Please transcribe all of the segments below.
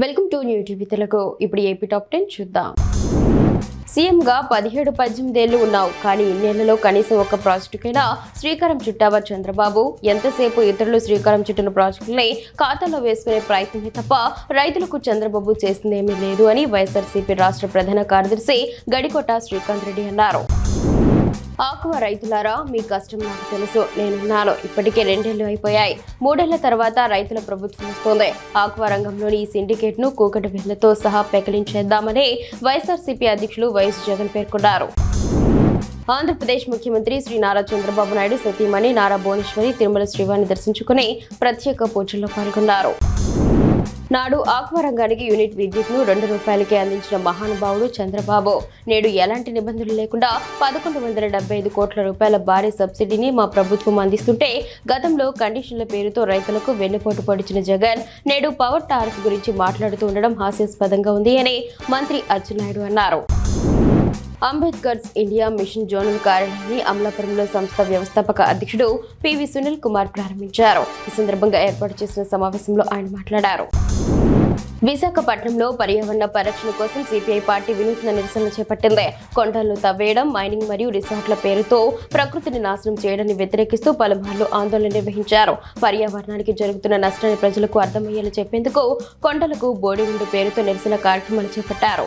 Welcome to new TV Telugu. ఇప్పుడు AP top 10 చూద్దాం. సీఎంగా 17-18 ఏళ్లు ఉన్నావు, కానీ ఇన్నేళ్లలో కనీసం ఒక ప్రాజెక్టుకైనా శ్రీకారం చుట్టావా చంద్రబాబు? ఎంతసేపు ఇతరులు శ్రీకారం చుట్టిన ప్రాజెక్టులనే ఖాతాలో వేసుకునే ప్రయత్నమే తప్ప రైతులకు చంద్రబాబు చేసిందేమీ లేదు అని వైఎస్ఆర్సీపీ రాష్ట్ర ప్రధాన కార్యదర్శి గడికోట శ్రీకాంత్ రెడ్డి అన్నారు. ఆక్వా రైతులారా, మీ కష్టం నాకు తెలుసు, నేనున్నాను. ఇప్పటికే 2 ఏళ్లు అయిపోయాయి. 3 ఏళ్ల తర్వాత రైతుల ప్రభుత్వం వస్తోంది. ఆక్వా రంగంలోని ఈ సిండికేట్ ను కూకటి వేళ్లతో సహా పెకిలించేద్దామని వైఎస్ఆర్సీపీ అధ్యక్షులు వైఎస్ జగన్ పేర్కొన్నారు. ఆంధ్రప్రదేశ్ ముఖ్యమంత్రి శ్రీ నారా చంద్రబాబు నాయుడు సతీమణి నారా భువనేశ్వరి తిరుమల శ్రీవారిని దర్శించుకుని ప్రత్యేక పూజల్లో పాల్గొన్నారు. నాడు ఆక్వా రంగానికి యూనిట్ విద్యుత్ను ₹2కే అందించిన మహానుభావుడు చంద్రబాబు. నేడు ఎలాంటి నిబంధనలు లేకుండా 1175 కోట్ల రూపాయల భారీ సబ్సిడీని మా ప్రభుత్వం అందిస్తుంటే, గతంలో కండిషన్ల పేరుతో రైతులకు వెన్నుపోటు పొడిచిన జగన్ నేడు పవర్ టారిఫ్ గురించి మాట్లాడుతూ ఉండడం హాస్యాస్పదంగా ఉంది అని మంత్రి అచ్చెన్నాయుడు అన్నారు. అంబేద్కర్స్ ఇండియా మిషన్ జోనల్ కార్యాలయాన్ని అమలాపురంలో సంస్థ వ్యవస్థాపక అధ్యక్షుడు పివి సునీల్ కుమార్ ప్రారంభించారు. ఈ సందర్భంగా ఏర్పాటు చేసిన సమావేశంలో ఆయన మాట్లాడారు. విశాఖపట్నంలో పర్యావరణ పరిరక్షణ కోసం సిపిఐ పార్టీ వినూత్న నిరసనలు చేపట్టింది. కొండలను తవ్వేయడం, మైనింగ్ మరియు రిసార్ట్ల పేరుతో ప్రకృతిని నాశనం చేయడాన్ని వ్యతిరేకిస్తూ పలుమార్లు ఆందోళన నిర్వహించారు. పర్యావరణానికి జరుగుతున్న నష్టాన్ని ప్రజలకు అర్థమయ్యేలా చెప్పేందుకు కొండలకు బోడిగుండు పేరుతో నిరసన కార్యక్రమాలు చేపట్టారు.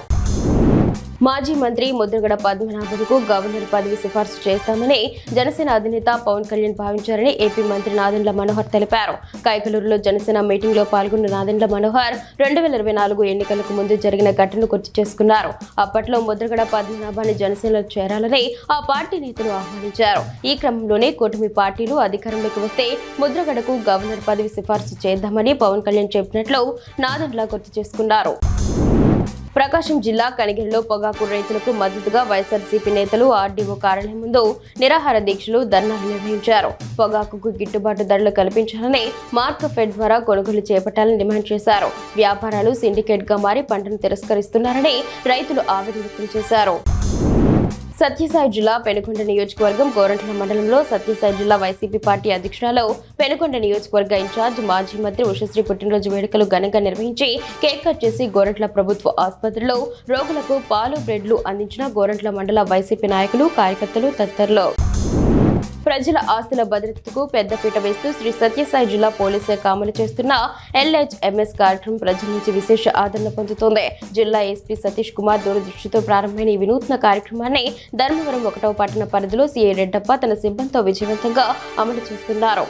మాజీ మంత్రి ముద్రగడ పద్మనాభన్కు గవర్నర్ పదవి సిఫార్సు చేస్తామని జనసేన అధినేత పవన్ కళ్యాణ్ భావించారని ఏపీ మంత్రి నాదెండ్ల మనోహర్ తెలిపారు. కైకలూరులో జనసేన మీటింగ్ లో పాల్గొన్న నాదెండ్ల మనోహర్ 2024 ఎన్నికలకు ముందు జరిగిన ఘటనను గుర్తు చేసుకున్నారు. అప్పట్లో ముద్రగడ పద్మనాభాన్ని జనసేనలో చేరాలని ఆ పార్టీ నేతలు ఆహ్వానించారు. ఈ క్రమంలోనే కూటమి పార్టీలు అధికారంలోకి వస్తే ముద్రగడకు గవర్నర్ పదవి సిఫార్సు చేద్దామని పవన్ కళ్యాణ్ చెప్పినట్లు నాదెండ్ల గుర్తు చేసుకున్నారు. ప్రకాశం జిల్లా కనిగిరిలో పొగాకు రైతులకు మద్దతుగా వైఎస్ఆర్సీపీ నేతలు ఆర్డీఓ కార్యాలయం ముందు నిరాహార దీక్షలు, ధర్నాలు నిర్వహించారు. పొగాకుకు గిట్టుబాటు ధరలు కల్పించాలని, మార్కెట్ ద్వారా కొనుగోలు చేపట్టాలని డిమాండ్ చేశారు. వ్యాపారాలు సిండికేట్ గా మారి పంటను తిరస్కరిస్తున్నారని రైతులు ఆవేదన వ్యక్తం చేశారు. సత్యసాయి జిల్లా పెనుకొండ నియోజకవర్గం గోరంట్ల మండలంలో సత్యసాయి జిల్లా వైసీపీ పార్టీ అధ్యక్షురాలు పెనుకొండ నియోజకవర్గ ఇన్ఛార్జ్ మాజీ మంత్రి ఉషశ్రీ పుట్టినరోజు వేడుకలు ఘనంగా నిర్వహించి కేక్ కట్ చేసి గోరంట్ల ప్రభుత్వ ఆసుపత్రిలో రోగులకు పాలు, బ్రెడ్లు అందించిన గోరంట్ల మండల వైసీపీ నాయకులు, కార్యకర్తలు తదితరులు. ప్రజల ఆస్తుల భద్రతకు పెద్దపీట వేస్తూ శ్రీ సత్యసాయి జిల్లా పోలీసు శాఖ అమలు చేస్తున్న LHMS కార్యక్రమం ప్రజల నుంచి విశేష ఆదరణ పొందుతోంది. జిల్లా ఎస్పీ సతీష్ కుమార్ దూరదృష్టితో ప్రారంభమైన ఈ వినూత్న కార్యక్రమాన్ని ధర్మవరం 1వ పట్టణ పరిధిలో సీఐ రెడ్డప్ప తన సిబ్బందితో విజయవంతంగా అమలు చేస్తున్నారు.